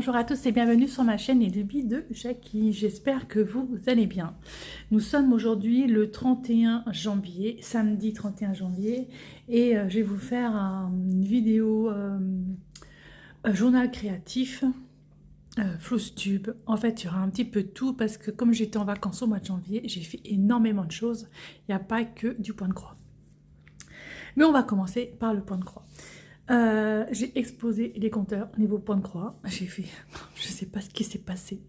Bonjour à tous et bienvenue sur ma chaîne Les Lubies de Jackie. J'espère que vous allez bien. Nous sommes aujourd'hui le 31 janvier, samedi 31 janvier, et je vais vous faire une vidéo journal créatif, Floostube. En fait, il y aura un petit peu de tout parce que comme j'étais en vacances au mois de janvier, j'ai fait énormément de choses. Il n'y a pas que du point de croix. Mais on va commencer par le point de croix. J'ai explosé les compteurs au niveau point de croix. J'ai fait, je sais pas ce qui s'est passé.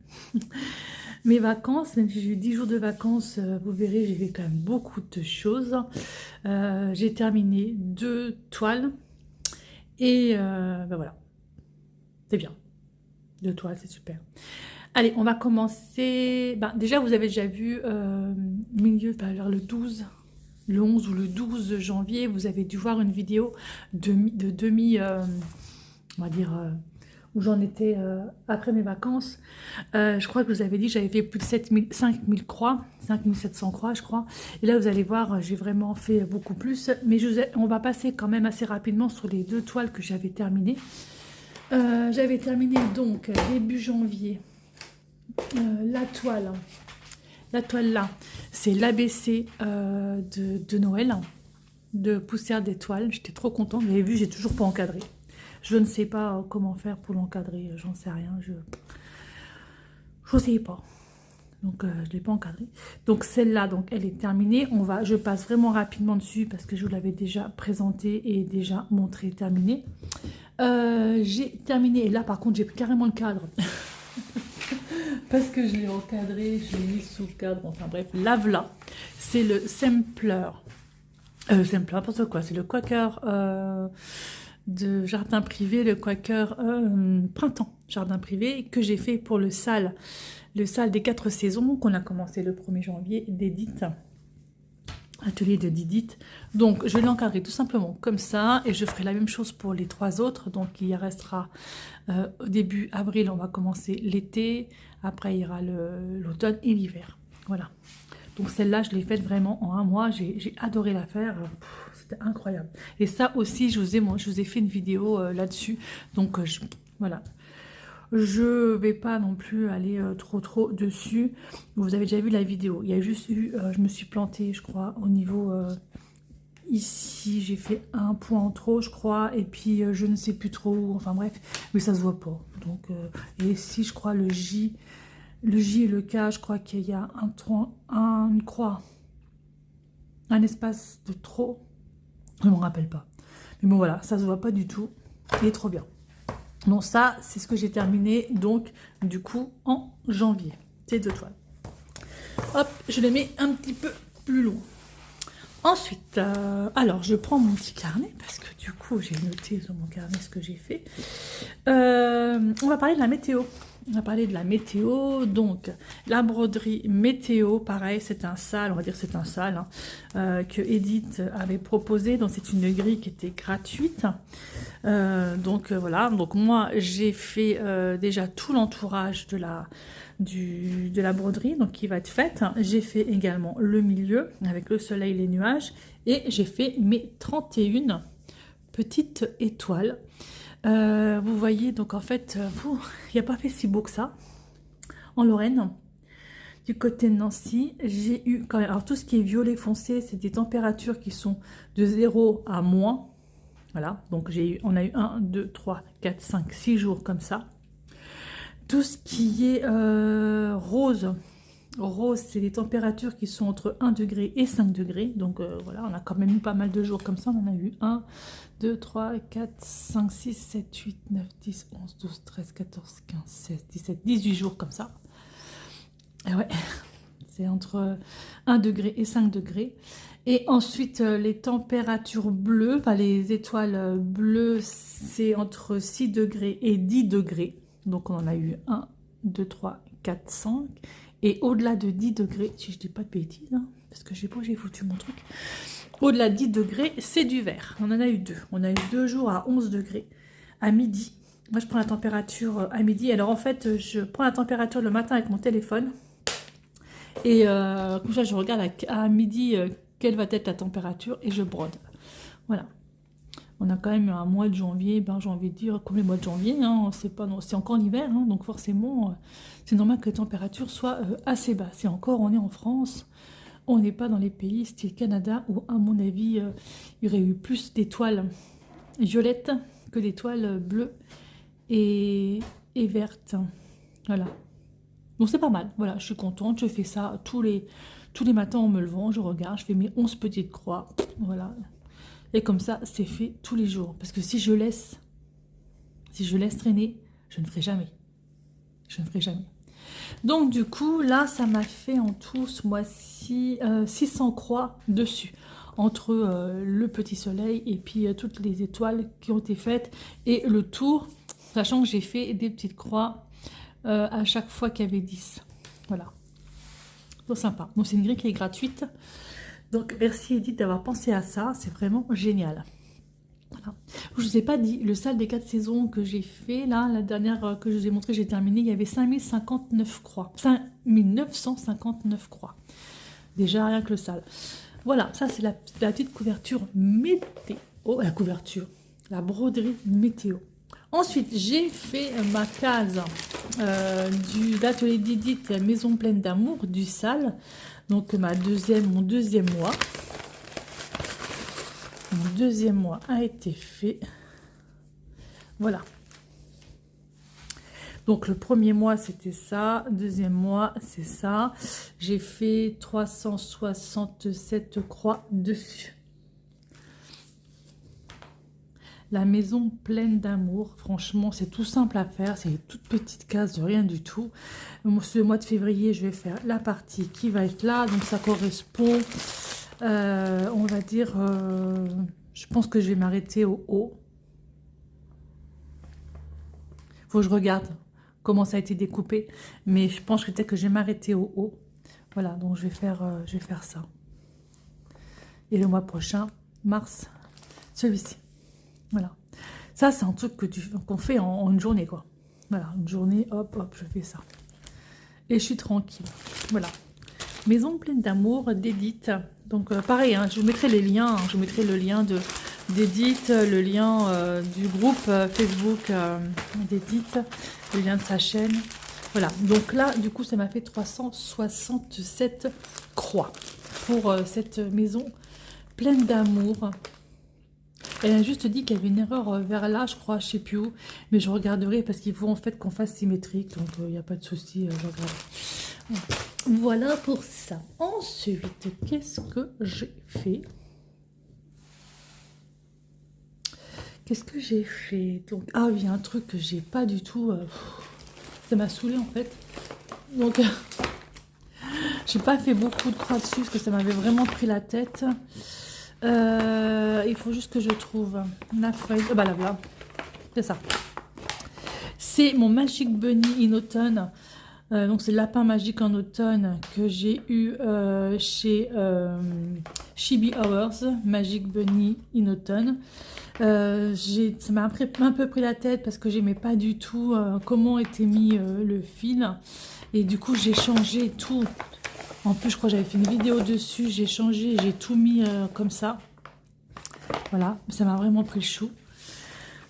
Mes vacances, même si j'ai eu 10 jours de vacances, vous verrez, j'ai fait quand même beaucoup de choses. J'ai terminé 2 toiles et ben voilà, c'est bien. 2 toiles, c'est super. Allez, on va commencer. Ben, déjà, vous avez déjà vu milieu, vers le 12. Le 11 ou le 12 janvier, vous avez dû voir une vidéo de demi, on va dire, où j'en étais après mes vacances. Je crois que vous avez dit, j'avais fait plus de 5000 croix, 5700 croix, je crois. Et là, vous allez voir, j'ai vraiment fait beaucoup plus. Mais on va passer quand même assez rapidement sur les 2 toiles que j'avais terminées. J'avais terminé donc début janvier la toile. La toile là, c'est l'ABC de Noël, de Poussière d'étoiles. J'étais trop contente. Vous avez vu, j'ai toujours pas encadré. Je ne sais pas comment faire pour l'encadrer. J'en sais rien. Je n'osais pas. Donc, je ne l'ai pas encadré. Donc, celle-là, donc elle est terminée. Je passe vraiment rapidement dessus parce que je vous l'avais déjà présenté et déjà montré terminé. J'ai terminé. Et là, par contre, j'ai carrément le cadre. Parce que je l'ai encadré, je l'ai mis sous cadre, enfin bref, là, c'est le Sampler, n'importe quoi, c'est le Quaker de jardin privé, le Quaker printemps jardin privé, que j'ai fait pour le salle des 4 saisons, qu'on a commencé le 1er janvier, d'Edith, atelier de Didith. Donc je l'ai encadré tout simplement comme ça, et je ferai la même chose pour les 3 autres, donc il y restera au début avril, on va commencer l'été, après il y aura l'automne et l'hiver. Voilà. Donc celle-là, je l'ai faite vraiment en un mois. J'ai adoré la faire. C'était incroyable. Et ça aussi, je vous ai fait une vidéo là-dessus. Donc voilà. Je vais pas non plus aller trop dessus. Vous avez déjà vu la vidéo. Il y a juste eu, je me suis plantée, je crois, au niveau... ici, j'ai fait un point en trop, je crois, et puis je ne sais plus trop où, enfin bref, mais ça se voit pas. Donc, et ici, je crois, le J et le K, je crois qu'il y a une croix, un espace de trop, je ne me rappelle pas. Mais bon, voilà, ça se voit pas du tout, il est trop bien. Donc ça, c'est ce que j'ai terminé, donc, du coup, en janvier, ces 2 toiles. Hop, je les mets un petit peu plus loin. Ensuite, alors je prends mon petit carnet parce que du coup j'ai noté sur mon carnet ce que j'ai fait. On va parler de la météo. On va parler de la météo. Donc la broderie météo, pareil, c'est un sale, on va dire c'est un sale que Edith avait proposé. Donc c'est une grille qui était gratuite. Voilà. Donc moi j'ai fait déjà tout l'entourage de la broderie, donc qui va être faite. J'ai fait également le milieu avec le soleil, les nuages, et j'ai fait mes 31 petites étoiles. Vous voyez, donc en fait, il n'y a pas fait si beau que ça. En Lorraine, du côté de Nancy, j'ai eu quand même, alors tout ce qui est violet foncé, c'est des températures qui sont de 0 à moins. Voilà, donc on a eu 1, 2, 3, 4, 5, 6 jours comme ça. Tout ce qui est rose, c'est des températures qui sont entre 1 degré et 5 degrés. Donc voilà, on a quand même eu pas mal de jours comme ça. On en a eu 1, 2, 3, 4, 5, 6, 7, 8, 9, 10, 11, 12, 13, 14, 15, 16, 17, 18 jours comme ça. Et ouais, c'est entre 1 degré et 5 degrés. Et ensuite, les températures bleues, enfin les étoiles bleues, c'est entre 6 degrés et 10 degrés. Donc on en a eu 1, 2, 3, 4, 5. Et au-delà de 10 degrés, si je dis pas de bêtises, parce que j'ai foutu mon truc. Au-delà de 10 degrés, c'est du vert. On en a eu 2. On a eu 2 jours à 11 degrés à midi. Moi, je prends la température à midi. Alors en fait, je prends la température le matin avec mon téléphone. Et comme ça, je regarde à midi quelle va être la température et je brode. Voilà. On a quand même un mois de janvier, ben, j'ai envie de dire, comme les mois de janvier, hein, c'est encore l'hiver, hein, donc forcément, c'est normal que les températures soient assez basses. Et encore, on est en France, on n'est pas dans les pays style Canada, où, à mon avis, il y aurait eu plus d'étoiles violettes que d'étoiles bleues et vertes. Voilà. Donc c'est pas mal, voilà, je suis contente, je fais ça tous les matins en me levant, je regarde, je fais mes 11 petites croix, voilà. Et comme ça, c'est fait tous les jours. Parce que si je laisse traîner, je ne ferai jamais. Je ne ferai jamais. Donc du coup, là, ça m'a fait en tout ce mois-ci 600 croix dessus. Entre le petit soleil et puis toutes les étoiles qui ont été faites. Et le tour, sachant que j'ai fait des petites croix à chaque fois qu'il y avait 10. Voilà. C'est sympa. Donc c'est une grille qui est gratuite. Donc merci Edith d'avoir pensé à ça. C'est vraiment génial. Voilà. Je ne vous ai pas dit, le salle des 4 saisons que j'ai fait, là, la dernière que je vous ai montré, j'ai terminé, il y avait 5059 croix. 5959 croix. Déjà, rien que le salle. Voilà, ça c'est la petite couverture météo. La couverture, la broderie météo. Ensuite, j'ai fait ma case d'atelier d'Edith, Maison pleine d'amour, du salle. Donc mon deuxième mois. Mon deuxième mois a été fait. Voilà. Donc le premier mois c'était ça, deuxième mois c'est ça. J'ai fait 367 croix dessus. La maison pleine d'amour, franchement c'est tout simple à faire, c'est une toute petite case de rien du tout. Ce mois de février je vais faire la partie qui va être là, donc ça correspond, on va dire, je pense que je vais m'arrêter au haut. Faut que je regarde comment ça a été découpé, mais je pense que peut-être que je vais m'arrêter au haut. Voilà, donc je vais faire ça. Et le mois prochain, mars, celui-ci. Voilà. Ça, c'est un truc qu'on fait en une journée, quoi. Voilà, une journée, hop, hop, je fais ça. Et je suis tranquille. Voilà. Maison pleine d'amour d'Edith. Donc, pareil, hein, je vous mettrai les liens. Hein, je vous mettrai le lien d'Edith, le lien du groupe Facebook d'Edith, le lien de sa chaîne. Voilà, donc là, du coup, ça m'a fait 367 croix pour cette maison pleine d'amour. Elle a juste dit qu'il y avait une erreur vers là, je crois, je ne sais plus où, mais je regarderai parce qu'il faut en fait qu'on fasse symétrique, donc il n'y a pas de souci, je regarde. Voilà pour ça. Ensuite, qu'est-ce que j'ai fait? Qu'est-ce que j'ai fait? Donc, ah, il y a un truc que j'ai pas du tout... ça m'a saoulé en fait. Donc, j'ai pas fait beaucoup de croix dessus parce que ça m'avait vraiment pris la tête. Il faut juste que je trouve la feuille. Bah là, voilà. C'est ça. C'est mon Magic Bunny in automne. Donc, c'est le lapin magique en automne que j'ai eu chez Chibi Hours. Magic Bunny in automne. Ça m'a un peu pris la tête parce que j'aimais pas du tout comment était mis le fil. Et du coup, j'ai changé tout. En plus, je crois que j'avais fait une vidéo dessus. J'ai changé, j'ai tout mis comme ça. Voilà, ça m'a vraiment pris le chou.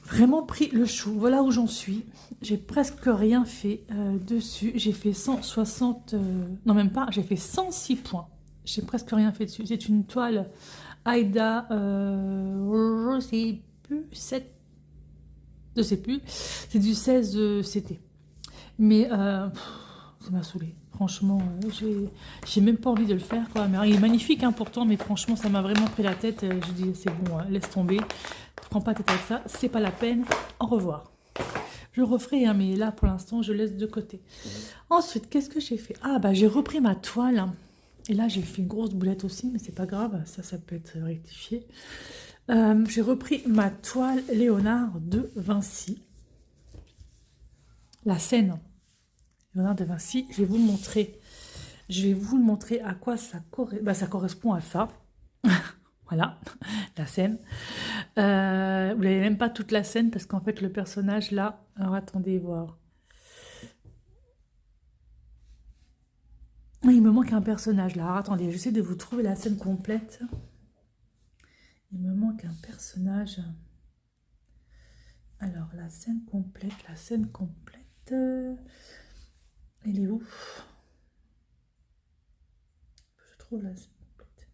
Vraiment pris le chou. Voilà où j'en suis. J'ai presque rien fait dessus. J'ai fait 160... non, même pas. J'ai fait 106 points. J'ai presque rien fait dessus. C'est une toile Aida... je sais plus. 7... Je sais plus. C'est du 16 CT. Mais ça m'a saoulé. Franchement, j'ai même pas envie de le faire, quoi. Mais, il est magnifique, hein, pourtant, mais franchement, ça m'a vraiment pris la tête. Je dis, c'est bon, laisse tomber. Prends pas tête avec ça, c'est pas la peine. Au revoir. Je referai, hein, mais là, pour l'instant, je laisse de côté. Ensuite, qu'est-ce que j'ai fait? Ah, bah, j'ai repris ma toile. Et là, j'ai fait une grosse boulette aussi, mais c'est pas grave. Ça peut être rectifié. J'ai repris ma toile Léonard de Vinci. La Seine. Léonard de Vinci, je vais vous le montrer. Je vais vous le montrer à quoi ça correspond. Bah, ça correspond à ça. Voilà, la scène. Vous n'avez même pas toute la scène parce qu'en fait, le personnage là... Alors, attendez, voir. Il me manque un personnage là. Alors, attendez, j'essaie de vous trouver la scène complète. Il me manque un personnage... Alors, la scène complète, elle est où? Je trouve la scène complète.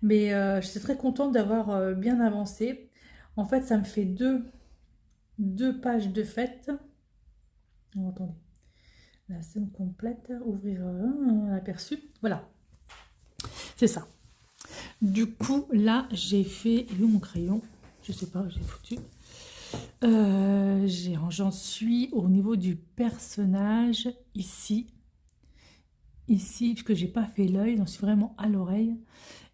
Mais je suis très contente d'avoir bien avancé. En fait, ça me fait deux pages de fête. Oh, attendez. La scène complète, ouvrir l'aperçu. Voilà, c'est ça. Du coup, là, j'ai fait... Il est où mon crayon? Je sais pas, j'ai foutu. J'en suis au niveau du personnage, ici. Ici, puisque j'ai pas fait l'œil, j'en suis vraiment à l'oreille.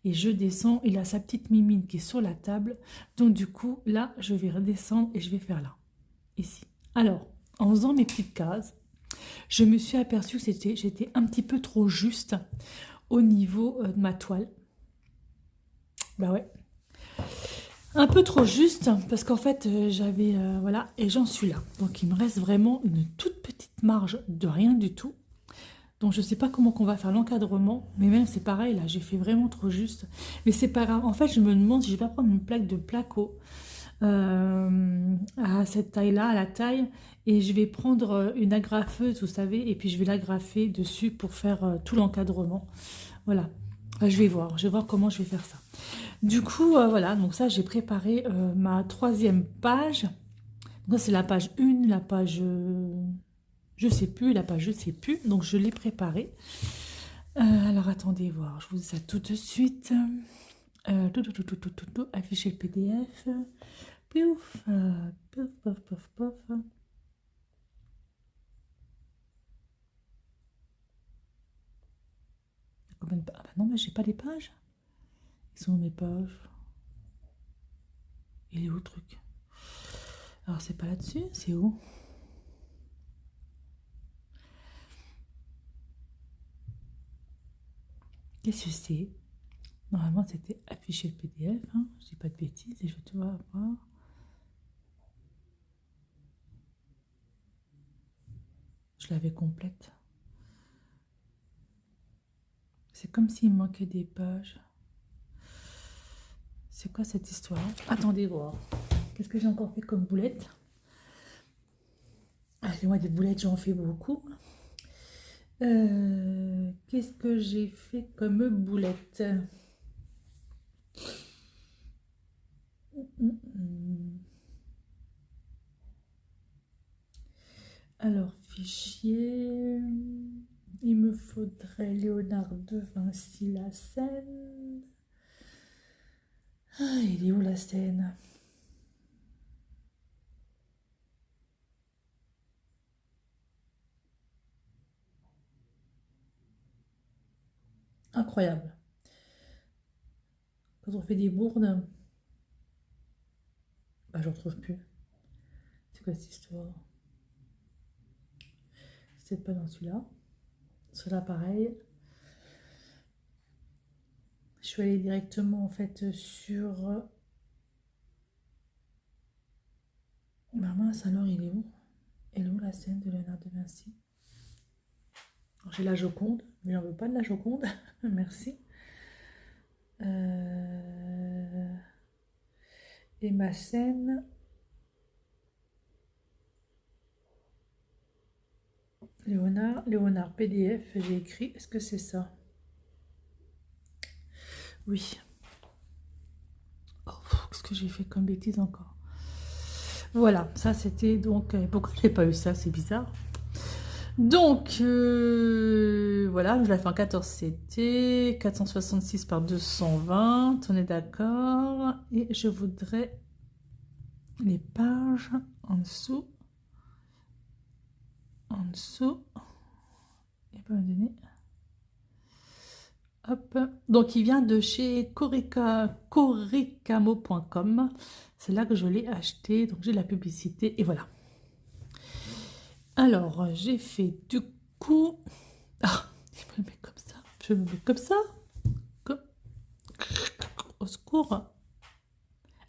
Et je descends, il a sa petite mimine qui est sur la table. Donc du coup, là, je vais redescendre et je vais faire là, ici. Alors, en faisant mes petites cases, je me suis aperçue que j'étais un petit peu trop juste au niveau de ma toile. Bah ouais. Un peu trop juste, parce qu'en fait, j'avais... voilà, et j'en suis là. Donc, il me reste vraiment une toute petite marge de rien du tout. Donc, je ne sais pas comment qu'on va faire l'encadrement, mais même, c'est pareil, là, j'ai fait vraiment trop juste. Mais c'est pas grave. En fait, je me demande si je vais pas prendre une plaque de placo à cette taille-là, à la taille, et je vais prendre une agrafeuse, vous savez, et puis je vais l'agrafer dessus pour faire tout l'encadrement. Voilà. Je vais voir comment je vais faire ça. Du coup, voilà, donc ça, j'ai préparé ma troisième page. Donc c'est la page 1, la page je sais plus, la page je sais plus. Donc je l'ai préparée. Alors attendez voir, je vous dis ça tout de suite. Afficher le PDF. Pouf, pouf, pouf, pouf, pouf. Combien de pages? Ah bah non, mais j'ai pas les pages. Ils sont où mes pages? Il est où le truc? Alors c'est pas là-dessus, c'est où? Qu'est-ce que c'est? Normalement c'était afficher le PDF, hein. Je dis pas de bêtises et je vais tout voir. Je l'avais complète. C'est comme s'il manquait des pages. C'est quoi cette histoire? Attendez voir. Qu'est-ce que j'ai encore fait comme boulette? Allez, moi des boulettes j'en fais beaucoup. Qu'est-ce que j'ai fait comme boulette? Alors, fichier. Il me faudrait Léonard de Vinci, la scène. Ah, il est où la scène? Incroyable. Quand on fait des bourdes, bah, je ne retrouve plus. C'est quoi cette histoire? C'est pas dans celui-là. Celui-là, pareil. Je suis allée directement en fait sur. Bah mince, alors il est où? Elle est où la scène de Léonard de Vinci? J'ai la Joconde, mais j'en veux pas de la Joconde. Merci. Et ma scène. Léonard PDF, j'ai écrit. Est-ce que c'est ça? Oui. Oh, qu'est-ce que j'ai fait comme bêtise encore? Voilà, ça c'était donc... pourquoi je n'ai pas eu ça? C'est bizarre. Donc, voilà, je l'ai fait en 14 CT, 466 par 220, on est d'accord. Et je voudrais les pages en dessous. En dessous. Il pas me donner. Hop. Donc, il vient de chez coricamo.com. C'est là que je l'ai acheté. Donc, j'ai la publicité et voilà. Alors, j'ai fait du coup... Ah, je me mets comme ça. Je me mets comme ça. Comme... Au secours.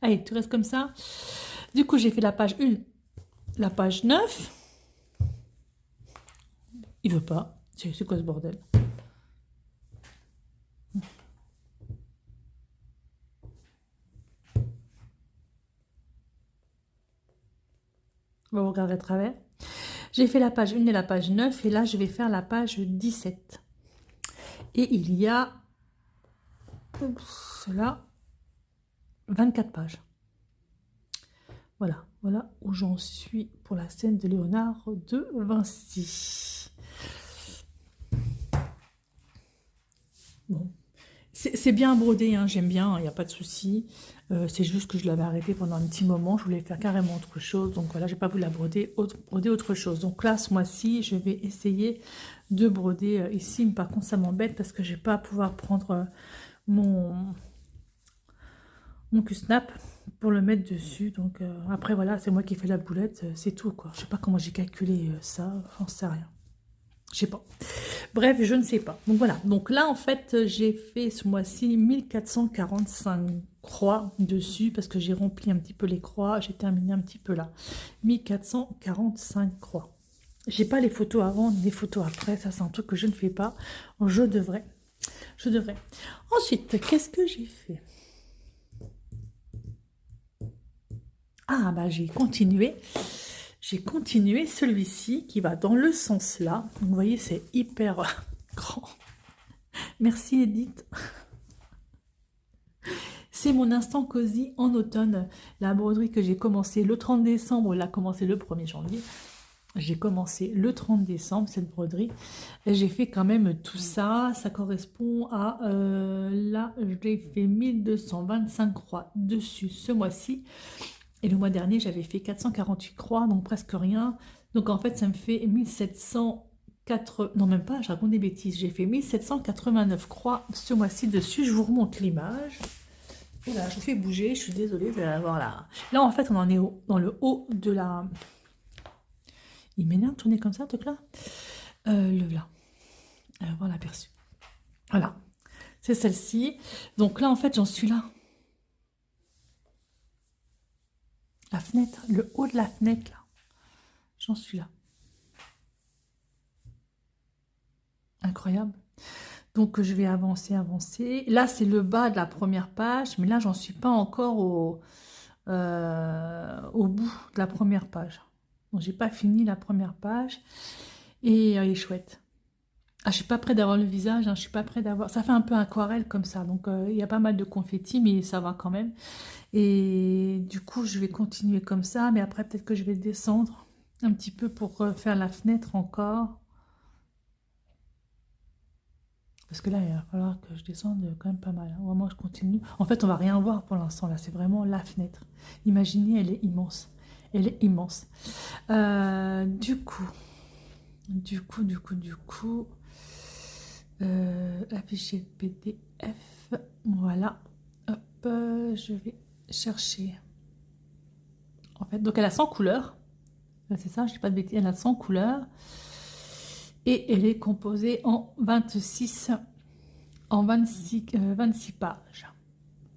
Allez, tu restes comme ça. Du coup, j'ai fait la page 1, la page 9. Il veut pas. C'est quoi ce bordel? vous regarderez à travers. J'ai fait la page 1 et la page 9 et là je vais faire la page 17. Et il y a cela 24 pages. Voilà, voilà où j'en suis pour la scène de Léonard de Vinci. Bon, c'est bien brodé, hein, j'aime bien, il n'y a pas de souci. C'est juste que je l'avais arrêté pendant un petit moment, je voulais faire carrément autre chose. Donc voilà, j'ai pas voulu la broder autre chose. Donc là, ce mois-ci, je vais essayer de broder ici. Mais par contre, ça m'embête parce que je vais pas pouvoir prendre mon Q-snap pour le mettre dessus. Donc après, voilà, c'est moi qui fais la boulette, c'est tout, quoi. Je sais pas comment j'ai calculé ça, j'en sais rien. Je sais pas. Bref, je ne sais pas. Donc voilà. Donc là, en fait, j'ai fait ce mois-ci 1445 croix dessus parce que j'ai rempli un petit peu les croix. J'ai terminé un petit peu là. 1445 croix. J'ai pas les photos avant ni les photos après. Ça, c'est un truc que je ne fais pas. Je devrais. Je devrais. Ensuite, qu'est-ce que j'ai fait? Ah, bah j'ai continué. J'ai continué celui-ci qui va dans le sens là. Donc, vous voyez, c'est hyper grand. Merci Edith. C'est mon instant cosy en automne. La broderie que j'ai commencé le 30 décembre, l'a commencé le 1er janvier. J'ai commencé le 30 décembre cette broderie. J'ai fait quand même tout ça. Ça correspond à... là, j'ai fait 1225 croix dessus ce mois-ci. Et le mois dernier, j'avais fait 448 croix, donc presque rien. Donc en fait, ça me fait 1704... Non, même pas, je raconte des bêtises. J'ai fait 1789 croix ce mois-ci dessus. Je vous remonte l'image. Voilà, je vous fais bouger, je suis désolée, vous allez voir là. Là, en fait, on en est dans le haut de la... Il m'énerve de tourner comme ça, truc là. Là. Voilà, aperçu. Voilà, c'est celle-ci. Donc là, en fait, j'en suis là. La fenêtre, le haut de la fenêtre, là. J'en suis là. Incroyable. Donc, je vais avancer, avancer. Là, c'est le bas de la première page, mais là, j'en suis pas encore au bout de la première page. Donc, j'ai pas fini la première page. Et elle est chouette. Ah, je suis pas près d'avoir le visage, hein, je suis pas près d'avoir... Ça fait un peu aquarelle comme ça, donc il y a pas mal de confetti, mais ça va quand même. Et du coup, je vais continuer comme ça, mais après, peut-être que je vais descendre un petit peu pour faire la fenêtre encore. Parce que là, il va falloir que je descende quand même pas mal. Hein. Vraiment, je continue. En fait, on va rien voir pour l'instant, là. C'est vraiment la fenêtre. Imaginez, elle est immense. Elle est immense. Du coup... afficher le PDF, voilà, hop, je vais chercher, en fait, donc elle a 100 couleurs, c'est ça, je dis pas de bêtises, elle a 100 couleurs, et elle est composée en 26 pages,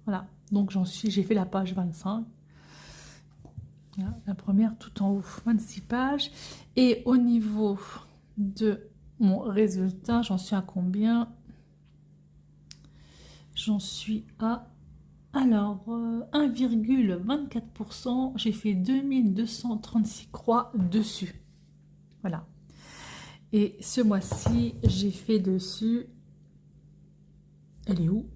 voilà, donc j'ai fait la page 25, voilà, la première tout en haut, 26 pages, et au niveau de mon résultat, j'en suis à combien? J'en suis à, alors, 1,24%. J'ai fait 2236 croix dessus. Voilà. Et ce mois-ci, j'ai fait dessus, elle est où?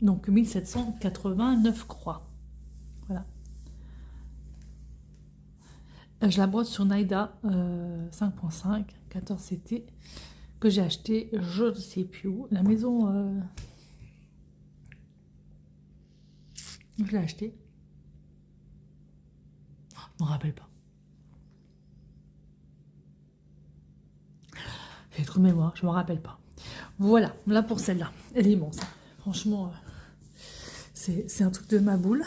Donc, 1789 croix. Voilà. Je la brode sur Naïda 5.5, 14 CT. Que j'ai acheté, je ne sais plus où. La maison, je l'ai acheté. Je ne me rappelle pas. J'ai trop de mémoire, je ne me rappelle pas. Voilà, là pour celle-là. Elle est immense. Franchement, c'est un truc de ma boule.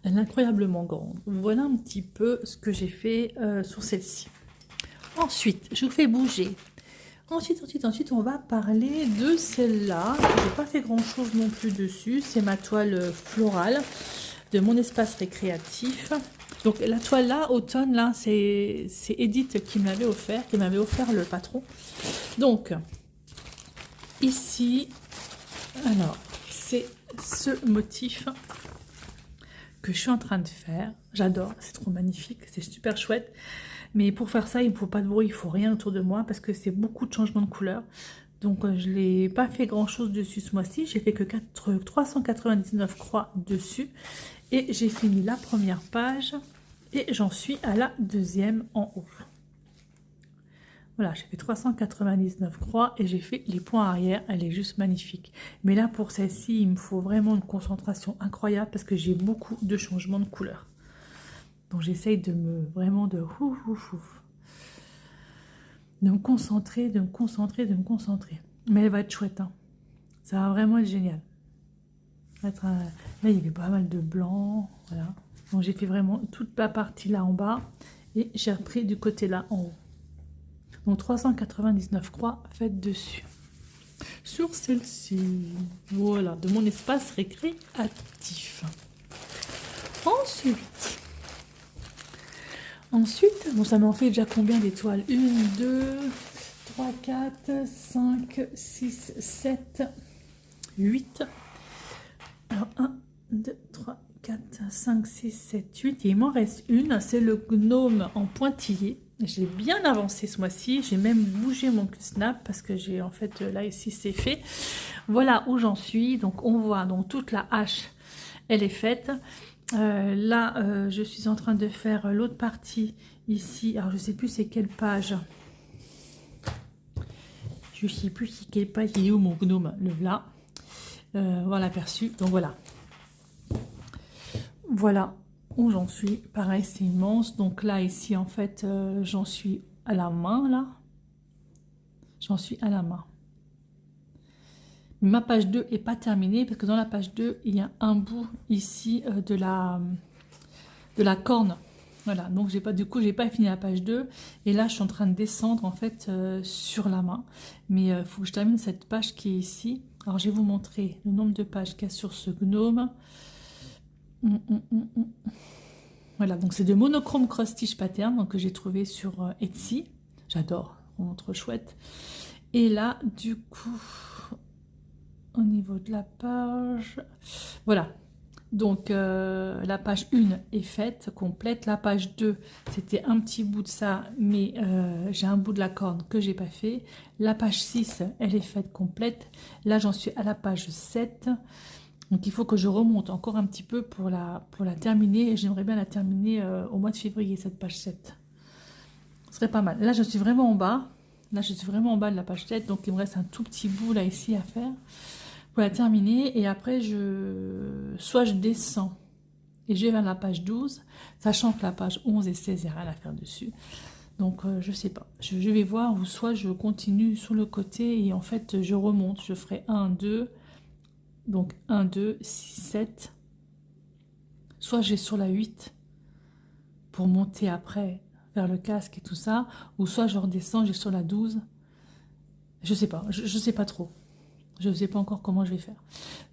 Elle est incroyablement grande. Voilà un petit peu ce que j'ai fait sur celle-ci. Ensuite, je vous fais bouger. Ensuite, on va parler de celle-là. Je n'ai pas fait grand-chose non plus dessus. C'est ma toile florale de mon espace récréatif. Donc, la toile là, automne, là, c'est Edith qui m'avait offert, le patron. Donc, ici, alors, c'est ce motif que je suis en train de faire. J'adore, c'est trop magnifique, c'est super chouette. Mais pour faire ça, il ne faut pas de bruit, il ne faut rien autour de moi parce que c'est beaucoup de changements de couleur. Donc je n'ai pas fait grand chose dessus ce mois-ci, j'ai fait que 399 croix dessus. Et j'ai fini la première page et j'en suis à la deuxième en haut. Voilà, j'ai fait 399 croix et j'ai fait les points arrière, elle est juste magnifique. Mais là, pour celle-ci, il me faut vraiment une concentration incroyable parce que j'ai beaucoup de changements de couleur. Donc j'essaye de me concentrer, de me concentrer. Mais elle va être chouette, hein. Ça va vraiment être génial. Là, il y avait pas mal de blanc, voilà. Donc j'ai fait vraiment toute la partie là en bas et j'ai repris du côté là en haut. Donc 399 croix faites dessus. Sur celle-ci, voilà, de mon espace récréatif. Ensuite, bon, ça m'en fait déjà combien d'étoiles? 1, 2, 3, 4, 5, 6, 7, 8. Alors 1, 2, 3, 4, 5, 6, 7, 8. Et il m'en reste une, c'est le gnome en pointillé. J'ai bien avancé ce mois-ci, j'ai même bougé mon snap parce que j'ai en fait là ici c'est fait. Voilà où j'en suis, donc on voit donc toute la hache elle est faite. Là je suis en train de faire l'autre partie ici, alors je sais plus c'est quelle page. Je sais plus c'est quelle page, il est où mon gnome, le là. Voilà aperçu, donc voilà. Voilà où j'en suis, pareil c'est immense, donc là ici en fait j'en suis à la main là, j'en suis à la main. Ma page 2 n'est pas terminée parce que dans la page 2 il y a un bout ici de la corne, voilà, donc j'ai pas, du coup j'ai pas fini la page 2 et là je suis en train de descendre en fait sur la main, mais il faut que je termine cette page qui est ici. Alors je vais vous montrer le nombre de pages qu'il y a sur ce gnome. Voilà, donc c'est de monochrome cross stitch pattern donc, que j'ai trouvé sur Etsy. J'adore, vraiment trop chouette. Et là, du coup, au niveau de la page, voilà. Donc la page 1 est faite, complète. La page 2, c'était un petit bout de ça, mais j'ai un bout de la corne que j'ai pas fait. La page 6, elle est faite complète. Là, j'en suis à la page 7. Donc il faut que je remonte encore un petit peu pour la terminer. Et j'aimerais bien la terminer au mois de février, cette page 7. Ce serait pas mal. Là, je suis vraiment en bas. Là, je suis vraiment en bas de la page 7. Donc il me reste un tout petit bout là, ici, à faire pour la terminer. Et après, soit je descends et je vais vers la page 12, sachant que la page 11 et 16, il n'y a rien à faire dessus. Donc, je sais pas. Je vais voir, ou soit je continue sur le côté et en fait, je remonte. Je ferai 1, 2... Donc 1, 2, 6, 7. Soit j'ai sur la 8 pour monter après vers le casque et tout ça. Ou soit je redescends, j'ai sur la 12. Je sais pas, je sais pas trop. Je ne sais pas encore comment je vais faire.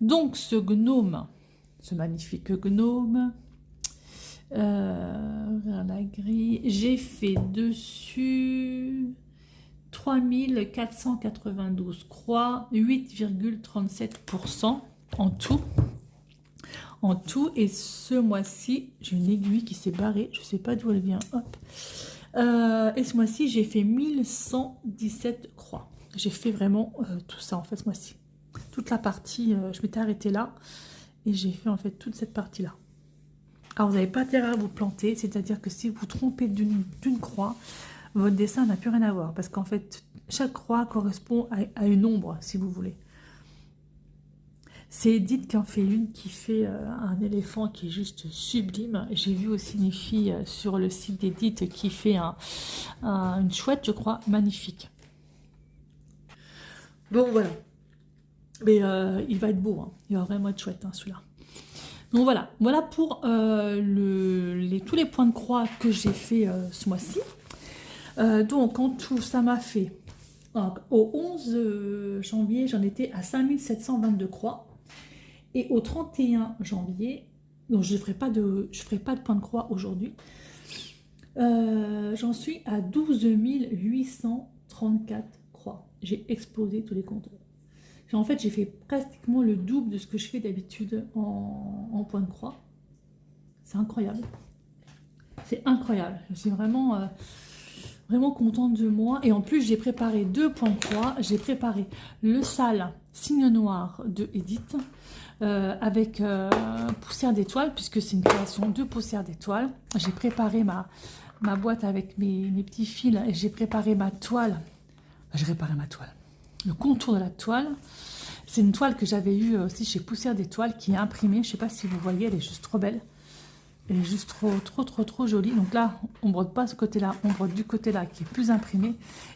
Donc ce gnome, ce magnifique gnome, vers la grille, j'ai fait dessus 3492 croix, 8,37% en tout. En tout, et ce mois-ci, j'ai une aiguille qui s'est barrée, je ne sais pas d'où elle vient, hop. Et ce mois-ci, j'ai fait 1117 croix. J'ai fait vraiment tout ça en fait ce mois-ci. Toute la partie, je m'étais arrêtée là, et j'ai fait en fait toute cette partie-là. Alors vous n'avez pas intérêt à vous planter, c'est-à-dire que si vous trompez d'une croix, votre dessin n'a plus rien à voir, parce qu'en fait, chaque croix correspond à une ombre, si vous voulez. C'est Edith qui en fait une, qui fait un éléphant qui est juste sublime. J'ai vu aussi une fille sur le site d'Edith qui fait une chouette, je crois, magnifique. Donc voilà. Mais il va être beau, hein. Il va vraiment être chouette, hein, celui-là. Donc voilà, voilà pour tous les points de croix que j'ai fait ce mois-ci. Donc en tout, ça m'a fait, au 11 janvier, j'en étais à 5722 croix. Et au 31 janvier, donc je ne ferai pas de point de croix aujourd'hui, j'en suis à 12 834 croix. J'ai explosé tous les compteurs. En fait, j'ai fait pratiquement le double de ce que je fais d'habitude en point de croix. C'est incroyable. C'est incroyable. Je suis vraiment, vraiment contente de moi. Et en plus, j'ai préparé 2 points de croix. J'ai préparé le sale signe noir de Edith avec poussière d'étoile, puisque c'est une création de poussière d'étoile. J'ai préparé ma boîte avec mes petits fils et j'ai préparé ma toile. J'ai réparé ma toile. Le contour de la toile. C'est une toile que j'avais eue aussi chez Poussière d'étoile qui est imprimée. Je ne sais pas si vous voyez, elle est juste trop belle. Elle est juste trop jolie. Donc là, on ne brode pas ce côté-là, on brode du côté-là qui est plus imprimé.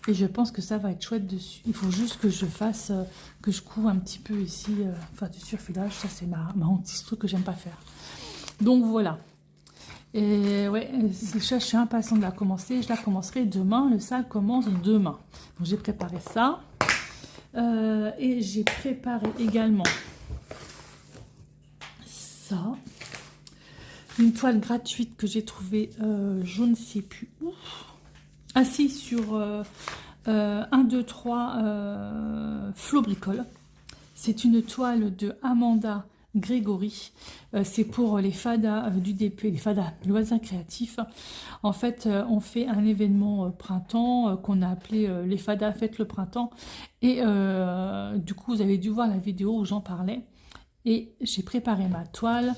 Et je pense que ça va être chouette dessus. Il faut juste que je fasse, que je couvre un petit peu ici, enfin du surfilage. Ça, c'est ma hantise, truc que j'aime pas faire. Donc voilà. Et ouais, je suis impatiente de la commencer. Je la commencerai demain. Le sale commence demain. Donc j'ai préparé ça. Et j'ai préparé également ça. Une toile gratuite que j'ai trouvée, je ne sais plus où. Ah si, sur 1, 2, 3 Flo Bricole. C'est une toile de Amanda Grégory. C'est pour les fadas du DP, les fadas loisirs créatifs. En fait, on fait un événement printemps qu'on a appelé les fadas fêtent le printemps. Et du coup, vous avez dû voir la vidéo où j'en parlais. Et j'ai préparé ma toile.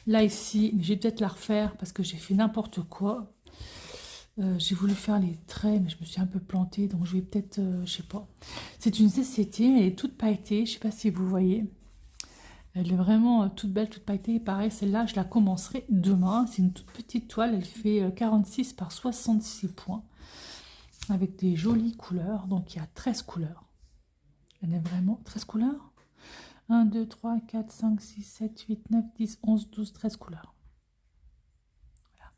Là, ici, je vais peut-être la refaire parce que j'ai fait n'importe quoi. J'ai voulu faire les traits, mais je me suis un peu plantée. Donc, je vais peut-être, je sais pas. C'est une CCT, elle est toute pailletée. Je sais pas si vous voyez. Elle est vraiment toute belle, toute pailletée. Et pareil, celle-là, je la commencerai demain. C'est une toute petite toile. Elle fait 46 par 66 points. Avec des jolies couleurs. Donc, il y a 13 couleurs. Elle est vraiment 13 couleurs. 1, 2, 3, 4, 5, 6, 7, 8, 9, 10, 11, 12, 13 couleurs. Voilà.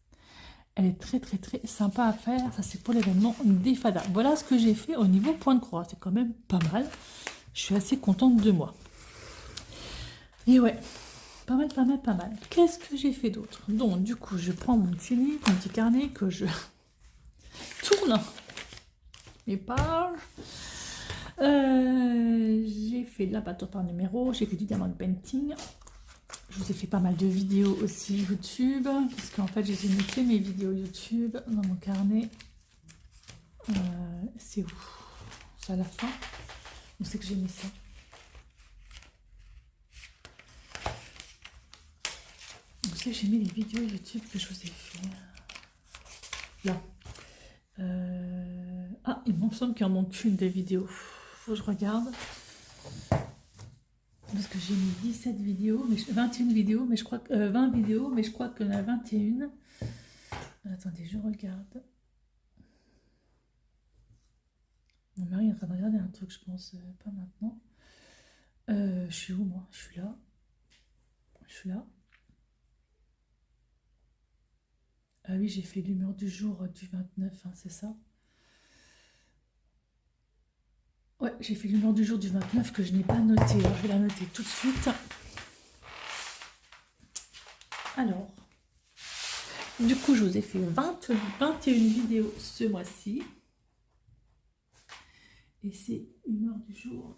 Elle est très sympa à faire. Ça, c'est pour l'événement des fadas. Voilà ce que j'ai fait au niveau point de croix. C'est quand même pas mal. Je suis assez contente de moi. Et ouais, pas mal. Qu'est-ce que j'ai fait d'autre? Donc, du coup, je prends mon petit livre, mon petit carnet que je tourne mes pages. J'ai fait de la peinture par numéro, j'ai fait du diamond painting. Je vous ai fait pas mal de vidéos aussi YouTube, parce qu'en fait j'ai noté mes vidéos YouTube dans mon carnet. C'est où? C'est à la fin. Où c'est que j'ai mis ça? Où c'est que j'ai mis les vidéos YouTube que je vous ai fait? Là. Ah, il me semble qu'il en manque une des vidéos. Faut que je regarde. Parce que j'ai mis 17 vidéos, mais 21 vidéos, mais je crois que 20 vidéos, mais je crois qu'il y en a 21. Attendez, je regarde. Mon mari est en train de regarder un truc, je pense, pas maintenant. Je suis où moi? Je suis là. Je suis là. Ah oui, j'ai fait l'humeur du jour du 29, hein, c'est ça? Ouais, j'ai fait l'humeur du jour du 29 que je n'ai pas noté. Alors, je vais la noter tout de suite. Alors, du coup, je vous ai fait 21 vidéos ce mois-ci. Et c'est humeur du jour.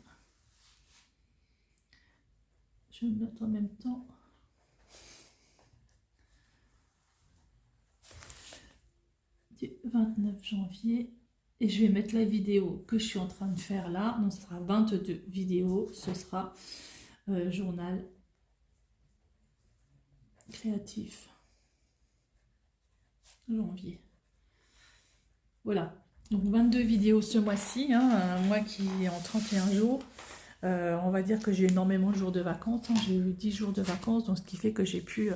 Je note en même temps. Du 29 janvier. Et je vais mettre la vidéo que je suis en train de faire là. Donc, ce sera 22 vidéos. Ce sera journal créatif. Janvier. Voilà. Donc, 22 vidéos ce mois-ci. Hein, un mois qui est en 31 jours. On va dire que j'ai énormément de jours de vacances. Hein, j'ai eu 10 jours de vacances. Donc, ce qui fait que j'ai pu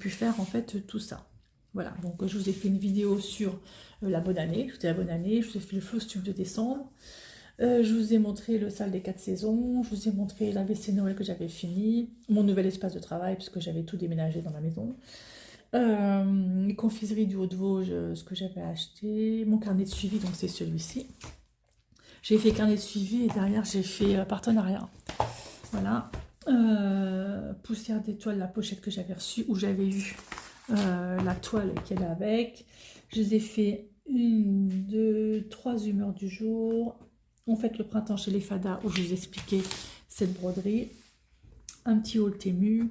faire en fait tout ça. Voilà, donc je vous ai fait une vidéo sur la bonne année, je vous ai la bonne année, je vous ai fait le floss tube de décembre, je vous ai montré le salle des 4 saisons, je vous ai montré la WC Noël que j'avais fini, mon nouvel espace de travail puisque j'avais tout déménagé dans ma maison, les confiseries du Haut-de-Vosges, ce que j'avais acheté, mon carnet de suivi, donc c'est celui-ci. J'ai fait carnet de suivi et derrière j'ai fait partenariat. Voilà, poussière d'étoile, la pochette que j'avais reçue, où j'avais eu la toile qu'elle a avec. Je les ai fait 1, 2, 3 humeurs du jour. On fait le printemps chez les fadas où je vous expliquais cette broderie. Un petit haul Temu.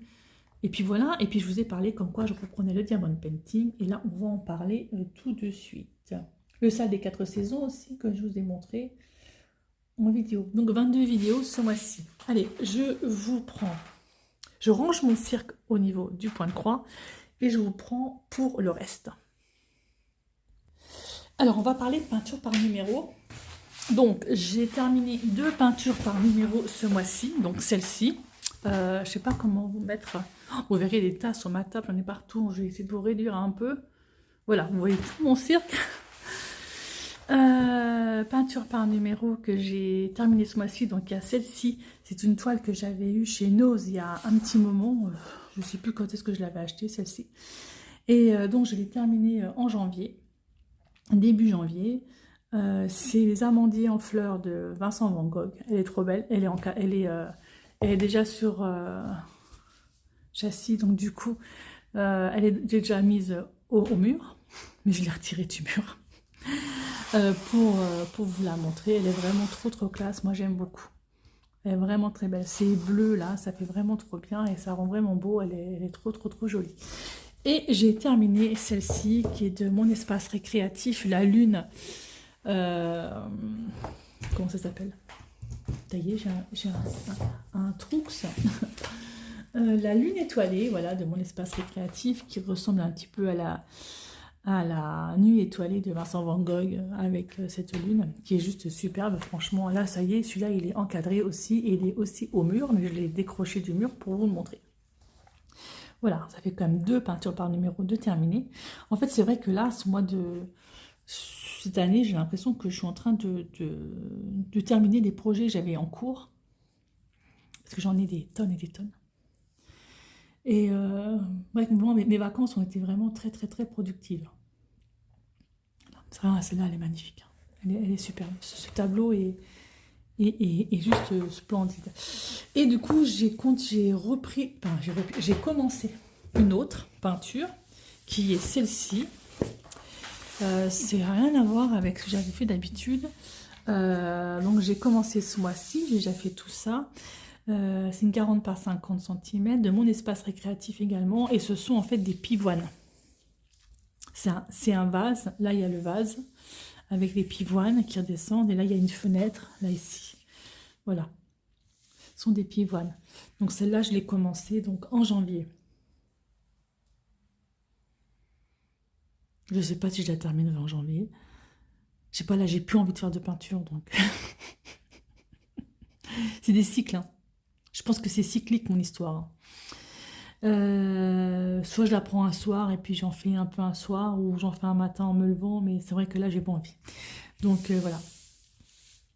Et puis voilà, et puis je vous ai parlé comme quoi je reprenais le diamond painting, et là on va en parler tout de suite. Le salle des 4 saisons aussi, que je vous ai montré en vidéo. Donc 22 vidéos ce mois-ci. Allez, je range mon cirque au niveau du point de croix, et je vous prends pour le reste. Alors on va parler de peinture par numéro. Donc j'ai terminé 2 peintures par numéro ce mois-ci, donc celle-ci. Je ne sais pas comment vous mettre. Vous verrez des tas sur ma table, j'en ai partout. Je vais essayer de vous réduire un peu. Voilà, vous voyez tout mon cirque. Peinture par numéro que j'ai terminé ce mois-ci. Donc il y a celle-ci. C'est une toile que j'avais eue chez Nose il y a un petit moment. Je ne sais plus quand est-ce que je l'avais achetée, celle-ci. Et donc je l'ai terminée en janvier, début janvier. C'est les amandiers en fleurs de Vincent Van Gogh. Elle est trop belle. Elle est déjà sur châssis, donc du coup, elle est déjà mise au mur, mais je l'ai retirée du mur pour vous la montrer. Elle est vraiment trop classe. Moi, j'aime beaucoup. Elle est vraiment très belle. C'est bleu là, ça fait vraiment trop bien et ça rend vraiment beau. Elle est trop jolie. Et j'ai terminé celle-ci qui est de mon espace récréatif, la lune. Comment ça s'appelle? Taillé, j'ai un Troux. La lune étoilée, voilà, de mon espace récréatif qui ressemble un petit peu à la nuit étoilée de Vincent Van Gogh avec cette lune qui est juste superbe. Franchement, là, ça y est, celui-là, il est encadré aussi et il est aussi au mur, mais je l'ai décroché du mur pour vous le montrer. Voilà, ça fait quand même 2 peintures par numéro de terminées. En fait, c'est vrai que là, cette année, j'ai l'impression que je suis en train de terminer des projets que j'avais en cours. Parce que j'en ai des tonnes et des tonnes. Et bref, mes vacances ont été vraiment très productives. Celle-là, elle est magnifique. Elle est superbe. Ce tableau est juste splendide. Et du coup, j'ai commencé une autre peinture qui est celle-ci. C'est rien à voir avec ce que j'avais fait d'habitude. Donc j'ai commencé ce mois-ci, j'ai déjà fait tout ça. C'est une 40 par 50 cm de mon espace récréatif également. Et ce sont en fait des pivoines. C'est un vase. Là, il y a le vase avec les pivoines qui redescendent. Et là, il y a une fenêtre, là, ici. Voilà. Ce sont des pivoines. Donc celle-là, je l'ai commencé donc, en janvier. Je ne sais pas si je la terminerai en janvier. Je sais pas, là, j'ai plus envie de faire de peinture. Donc c'est des cycles, hein. Je pense que c'est cyclique mon histoire. Soit je la prends un soir et puis j'en fais un peu un soir ou j'en fais un matin en me levant, mais c'est vrai que là j'ai pas envie. Donc voilà.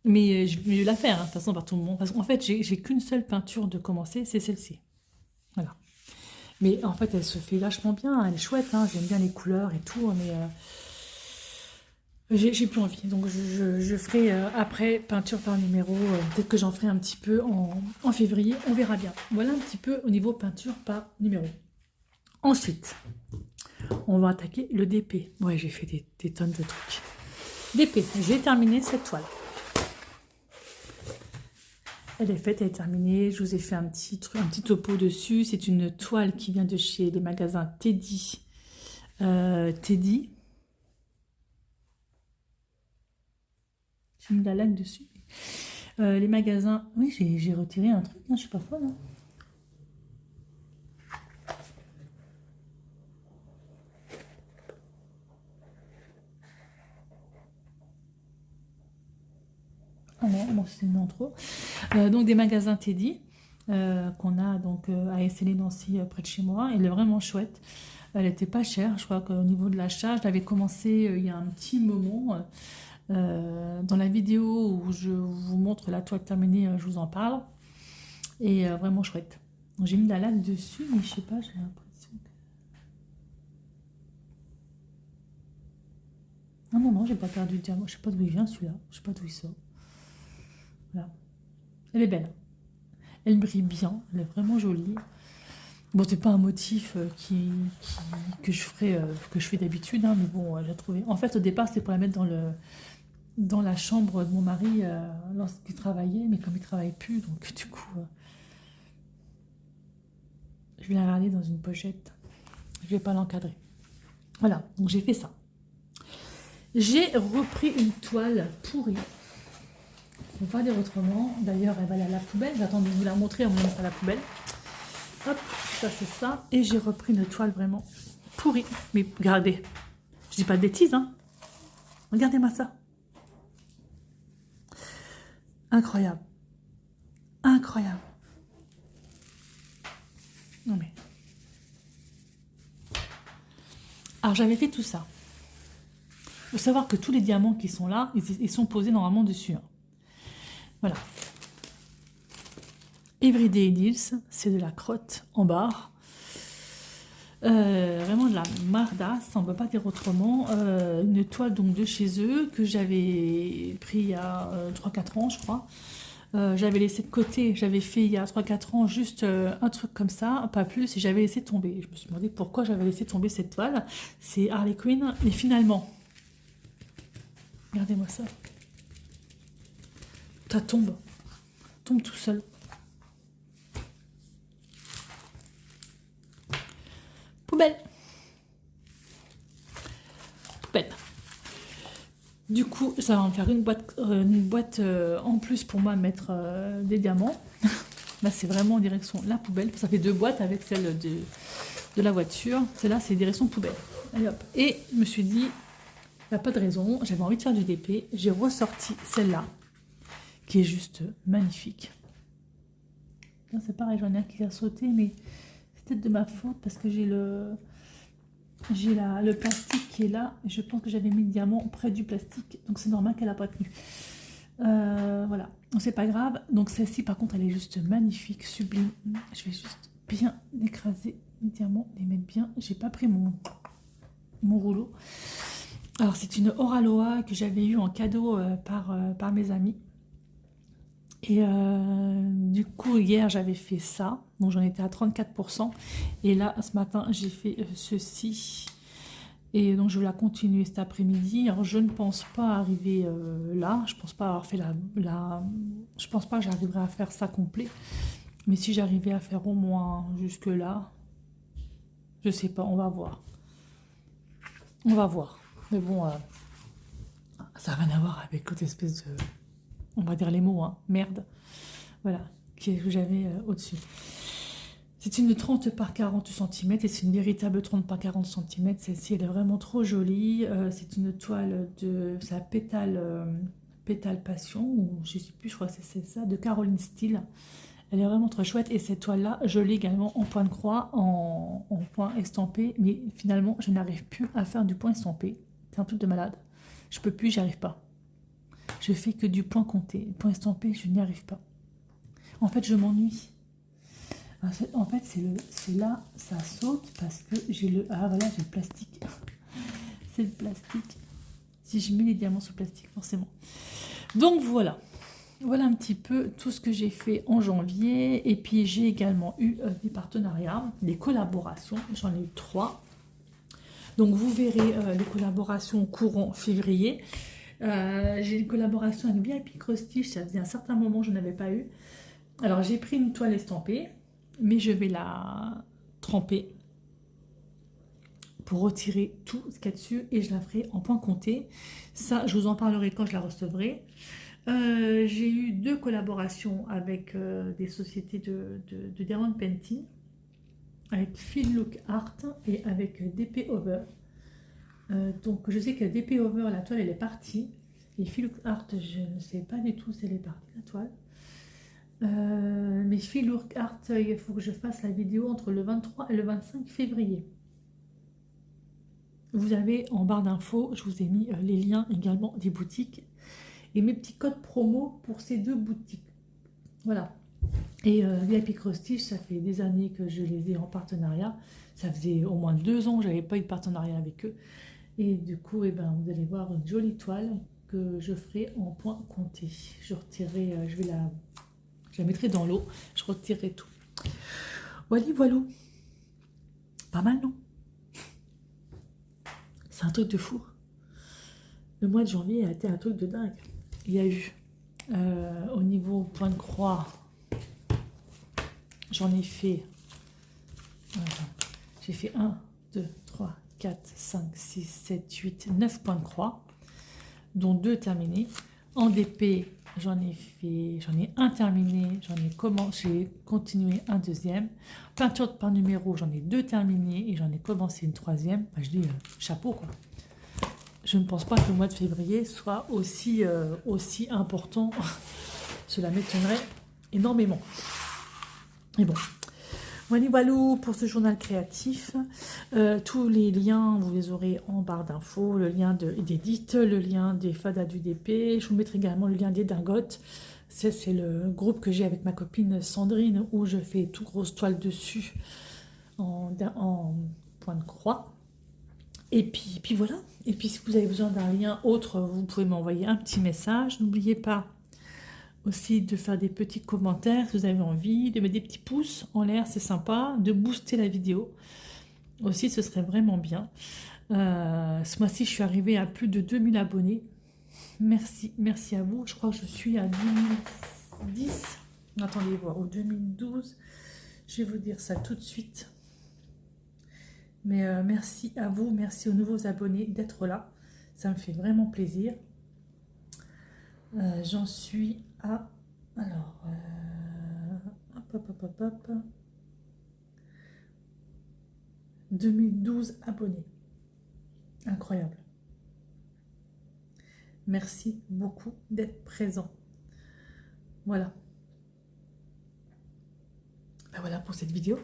Mais je vais la faire, hein, de toute façon par tout le monde. Parce qu'en fait j'ai qu'une seule peinture de commencer, c'est celle-ci. Voilà. Mais en fait elle se fait vachement bien, elle est chouette, hein, j'aime bien les couleurs et tout, mais j'ai plus envie, donc je ferai après peinture par numéro, peut-être que j'en ferai un petit peu en février, on verra bien. Voilà un petit peu au niveau peinture par numéro. Ensuite, on va attaquer le DP. Ouais, j'ai fait des tonnes de trucs. DP, j'ai terminé cette toile. Elle est faite, elle est terminée, je vous ai fait un petit topo dessus. C'est une toile qui vient de chez les magasins Teddy. Teddy. J'ai mis la laque dessus. Les magasins... Oui, j'ai retiré un truc, hein, je suis pas folle. Hein. Ah non, bon, c'est non trop. Donc des magasins Teddy qu'on a donc à Essélé-Nancy près de chez moi. Elle est vraiment chouette. Elle n'était pas chère. Je crois qu'au niveau de l'achat, je l'avais commencé il y a un petit moment. Dans la vidéo où je vous montre la toile terminée, je vous en parle. Et vraiment chouette. J'ai mis la laque dessus, mais je sais pas, j'ai l'impression que... Ah non, j'ai pas perdu le diamant. Je sais pas d'où il vient celui-là. Je sais pas d'où il sort. Voilà. Elle est belle. Elle brille bien. Elle est vraiment jolie. Bon, c'est pas un motif que je fais d'habitude, hein, mais bon, j'ai trouvé. En fait, au départ, c'était pour la mettre dans la chambre de mon mari lorsqu'il travaillait, mais comme il travaille plus, donc du coup, Je vais la garder dans une pochette. Je vais pas l'encadrer. Voilà, donc j'ai fait ça. J'ai repris une toile pourrie. On va pas dire autrement. D'ailleurs, elle va aller à la poubelle. J'attends de vous la montrer, on va mettre à la poubelle. Hop, ça c'est ça. Et j'ai repris une toile vraiment pourrie. Mais regardez, je dis pas de bêtises, hein. Regardez-moi ça. Incroyable. Incroyable. Non mais... Alors j'avais fait tout ça. Il faut savoir que tous les diamants qui sont là, ils sont posés normalement dessus. Hein. Voilà. Everyday Deals, c'est de la crotte en barre. Vraiment de la mardasse, on ne peut pas dire autrement. Une toile donc de chez eux que j'avais pris il y a 3-4 ans, je crois. J'avais laissé de côté, j'avais fait il y a 3-4 ans juste un truc comme ça, pas plus, et j'avais laissé tomber. Je me suis demandé pourquoi j'avais laissé tomber cette toile. C'est Harley Quinn, et finalement, regardez-moi ça. Ça tombe tout seul. Poubelle. Poubelle. Du coup, ça va me faire une boîte en plus pour moi mettre des diamants. Là, c'est vraiment en direction la poubelle. Ça fait 2 boîtes avec celle de la voiture. Celle-là, c'est direction poubelle. Allez hop. Et je me suis dit, il n'y a pas de raison. J'avais envie de faire du DP. J'ai ressorti celle-là, qui est juste magnifique. C'est pareil, j'en ai un qui a sauté, mais c'est peut-être de ma faute parce que j'ai le plastique qui est là. Et je pense que j'avais mis le diamant près du plastique, donc c'est normal qu'elle n'a pas tenu. Voilà, donc c'est pas grave. Donc celle-ci, par contre, elle est juste magnifique, sublime. Je vais juste bien écraser les diamants, les mettre bien. J'ai pas pris mon rouleau. Alors c'est une Oraloa que j'avais eu en cadeau par mes amis. Et du coup, hier, j'avais fait ça. Donc, j'en étais à 34%. Et là, ce matin, j'ai fait ceci. Et donc, je vais la continuer cet après-midi. Alors, je ne pense pas arriver là. Je ne pense pas avoir fait je pense pas que j'arriverai à faire ça complet. Mais si j'arrivais à faire au moins jusque-là, je sais pas, on va voir. On va voir. Mais bon, ça n'a rien à voir avec l'autre espèce de... On va dire les mots, hein, merde, voilà, que j'avais au-dessus. C'est une 30 par 40 cm et c'est une véritable 30 par 40 cm. Celle-ci, elle est vraiment trop jolie. C'est une toile de sa pétale passion, ou je sais plus, je crois que c'est ça, de Caroline Steele. Elle est vraiment très chouette. Et cette toile-là, je l'ai également en point de croix, en point estampé. Mais finalement, je n'arrive plus à faire du point estampé. C'est un truc de malade. Je peux plus, j'y arrive pas. Je fais que du point compté. Point estampé, je n'y arrive pas. En fait, je m'ennuie. En fait, c'est là, ça saute parce que j'ai le... Ah voilà, j'ai le plastique. C'est le plastique. Si je mets les diamants sur le plastique, forcément. Donc voilà. Voilà un petit peu tout ce que j'ai fait en janvier. Et puis j'ai également eu des partenariats, des collaborations. J'en ai eu 3. Donc vous verrez les collaborations courant février. J'ai une collaboration avec VIP Cross-Stitch, ça faisait un certain moment que je n'avais pas eu. Alors j'ai pris une toile estampée, mais je vais la tremper pour retirer tout ce qu'il y a dessus et je la ferai en point compté. Ça, je vous en parlerai quand je la recevrai. J'ai eu 2 collaborations avec des sociétés de diamond painting, avec Feel Look Art et avec DP Over. Donc je sais que DP Over, la toile elle est partie, et Feel Look Art, je ne sais pas du tout si elle est partie la toile. Mais Feel Look Art, il faut que je fasse la vidéo entre le 23 et le 25 février. Vous avez en barre d'infos, je vous ai mis les liens également des boutiques et mes petits codes promo pour ces 2 boutiques. Voilà. Et VIP Cross-Stitch, ça fait des années que je les ai en partenariat. Ça faisait au moins 2 ans que je n'avais pas eu de partenariat avec eux. Et du coup, eh ben, vous allez voir une jolie toile que je ferai en point compté. Je retirerai, je la mettrai dans l'eau, je retirerai tout. Voilà, voilà. Pas mal, non? C'est un truc de fou. Le mois de janvier a été un truc de dingue. Il y a eu, au niveau point de croix, j'en ai fait J'ai fait 1, 2, 3, 4, 5, 6, 7, 8, 9 points de croix, dont 2 terminés. En DP, j'en ai un terminé, j'ai continué un deuxième. Peinture par numéro, j'en ai 2 terminés et j'en ai commencé une troisième. Enfin, je dis chapeau quoi. Je ne pense pas que le mois de février soit aussi important. Cela m'étonnerait énormément. Et bon, voilà pour ce journal créatif. Tous les liens, vous les aurez en barre d'infos. Le lien d'Edith, le lien des fadas du DP. Je vous mettrai également le lien des dingotes. C'est le groupe que j'ai avec ma copine Sandrine où je fais tout grosse toile dessus en point de croix. Et puis voilà. Et puis si vous avez besoin d'un lien autre, vous pouvez m'envoyer un petit message. N'oubliez pas aussi de faire des petits commentaires si vous avez envie, de mettre des petits pouces en l'air, c'est sympa, de booster la vidéo. Aussi, ce serait vraiment bien. Ce mois-ci, je suis arrivée à plus de 2000 abonnés. Merci à vous. Je crois que je suis à 2010. Attendez voir, au 2012. Je vais vous dire ça tout de suite. Mais merci à vous, merci aux nouveaux abonnés d'être là. Ça me fait vraiment plaisir. J'en suis à... Alors... hop. 2012 abonnés. Incroyable. Merci beaucoup d'être présent. Voilà. Ben voilà pour cette vidéo.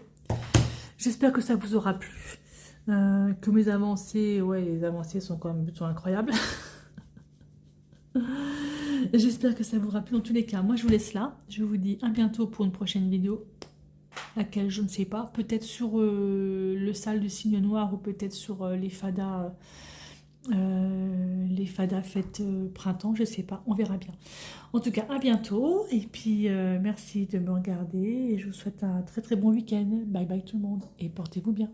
J'espère que ça vous aura plu. Que mes avancées, ouais, les avancées sont quand même plutôt incroyables. J'espère que ça vous aura plu. Dans tous les cas, moi je vous laisse là. Je vous dis à bientôt pour une prochaine vidéo. Laquelle je ne sais pas. Peut-être sur le sale de signe noir ou peut-être sur les fadas fêtes printemps. Je ne sais pas. On verra bien. En tout cas, à bientôt. Et puis, merci de me regarder. Et je vous souhaite un très très bon week-end. Bye bye tout le monde. Et portez-vous bien.